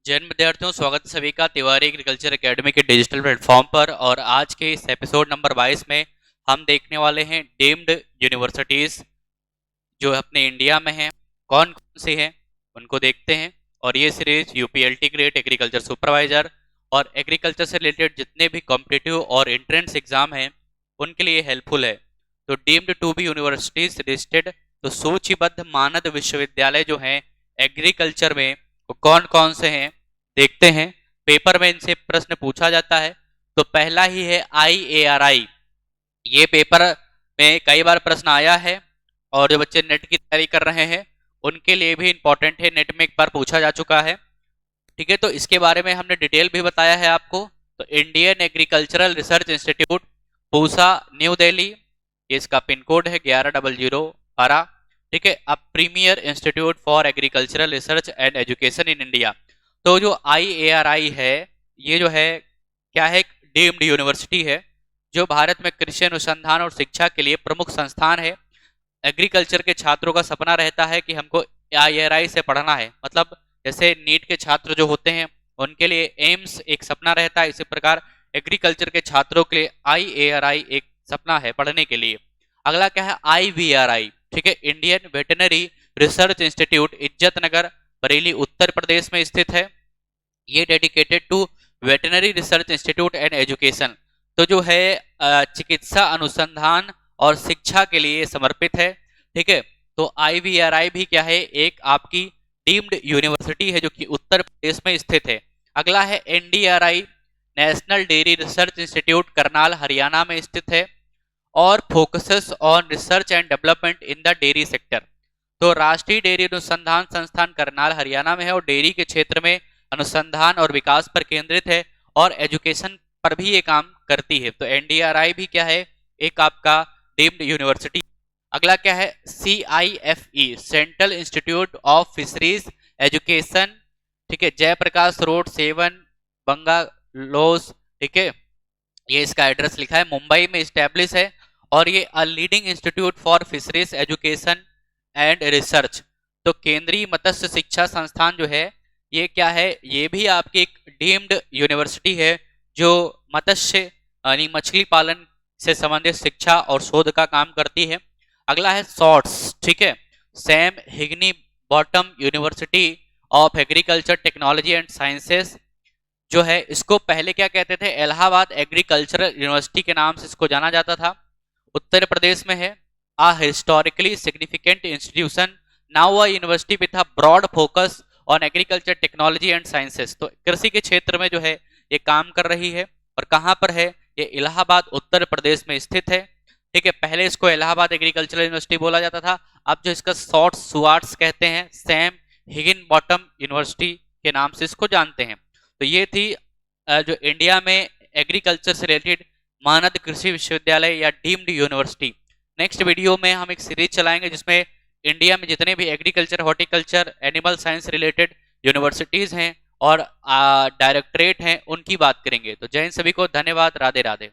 जैन विद्यार्थियों, स्वागत है सभी का तिवारी एग्रीकल्चर एकेडमी के डिजिटल प्लेटफॉर्म पर। और आज के इस एपिसोड नंबर 22 में हम देखने वाले हैं डीम्ड यूनिवर्सिटीज जो अपने इंडिया में हैं, कौन कौन सी हैं उनको देखते हैं। और ये सीरीज यूपीएलटी ग्रेड एग्रीकल्चर सुपरवाइजर और एग्रीकल्चर से रिलेटेड जितने भी कॉम्पिटिटिव और एंट्रेंस एग्जाम हैं उनके लिए हेल्पफुल है। तो deemed to be universities listed, तो सूचीबद्ध मानद विश्वविद्यालय जो हैं एग्रीकल्चर में वो कौन कौन से हैं देखते हैं। पेपर में इनसे प्रश्न पूछा जाता है। तो पहला ही है IARI। ये पेपर में कई बार प्रश्न आया है और जो बच्चे नेट की तैयारी कर रहे हैं उनके लिए भी इंपॉर्टेंट है, नेट में एक बार पूछा जा चुका है। ठीक है, तो इसके बारे में हमने डिटेल भी बताया है आपको। तो Indian agricultural research institute, Pusa, new Delhi, ये इसका पिन कोड है 110012। ठीक है, अब premier institute for agricultural research and education in India. तो जो IARI है ये जो है क्या है, डीम्ड यूनिवर्सिटी है जो भारत में कृषि अनुसंधान और शिक्षा के लिए प्रमुख संस्थान है। एग्रीकल्चर के छात्रों का सपना रहता है कि हमको IARI से पढ़ना है, मतलब जैसे नीट के छात्र जो होते हैं उनके लिए एम्स एक सपना रहता है, इसी प्रकार एग्रीकल्चर के छात्रों के लिए IARI एक सपना है पढ़ने के लिए। अगला क्या है, IVRI। ठीक है, इंडियन वेटनरी रिसर्च इंस्टीट्यूट, इज्जत नगर, बरेली, उत्तर प्रदेश में स्थित है। ये dedicated to veterinary research institute and education, तो जो है चिकित्सा अनुसंधान और शिक्षा के लिए समर्पित है। ठीक है, तो IVRI भी क्या है, एक आपकी डीम्ड यूनिवर्सिटी है जो कि उत्तर प्रदेश में स्थित है। अगला है NDRI, national dairy research institute, Karnal, Haryana में स्थित है और focuses on research and development in the dairy sector. तो राष्ट्रीय डेयरी अनुसंधान संस्थान करनाल, हरियाणा में है और डेयरी के क्षेत्र में अनुसंधान और विकास पर केंद्रित है और एजुकेशन पर भी ये काम करती है। तो NDRI भी क्या है, एक आपका डीम्ड यूनिवर्सिटी। अगला क्या है, CIFE, central institute of fisheries education. ठीक है, जयप्रकाश रोड 7, बंगालोस। ठीक है, ये इसका एड्रेस लिखा है, मुंबई में स्टैब्लिश है और ये a leading institute for fisheries education and research. तो केंद्रीय मत्स्य शिक्षा संस्थान जो है ये क्या है, ये भी आपकी एक डीम्ड यूनिवर्सिटी है जो मत्स्य यानी मछली पालन से संबंधित शिक्षा और शोध का काम करती है। अगला है शॉर्ट्स। ठीक है, Sam Higginbottom University of Agriculture technology and Sciences जो है, इसको पहले क्या कहते थे, इलाहाबाद एग्रीकल्चरल यूनिवर्सिटी के नाम से इसको जाना जाता था। उत्तर प्रदेश में है। A historically significant institution, now a university with a broad focus on agriculture technology and sciences. तो कृषि के क्षेत्र में जो है ये काम कर रही है और कहाँ पर है, ये इलाहाबाद उत्तर प्रदेश में स्थित है। ठीक है, पहले इसको इलाहाबाद एग्रीकल्चरल यूनिवर्सिटी बोला जाता था, अब जो इसका शॉर्ट सुआर्ट्स कहते हैं, सैम हिगिन बॉटम यूनिवर्सिटी के नाम से इसको जानते हैं। तो ये थी जो इंडिया में एग्रीकल्चर से रिलेटेड मानद कृषि विश्वविद्यालय या डीम्ड यूनिवर्सिटी। नेक्स्ट वीडियो में हम एक सीरीज चलाएंगे जिसमें इंडिया में जितने भी agriculture, horticulture, animal science related universities हैं और डायरेक्टरेट हैं उनकी बात करेंगे। तो जय हिंद सभी को, धन्यवाद, राधे राधे।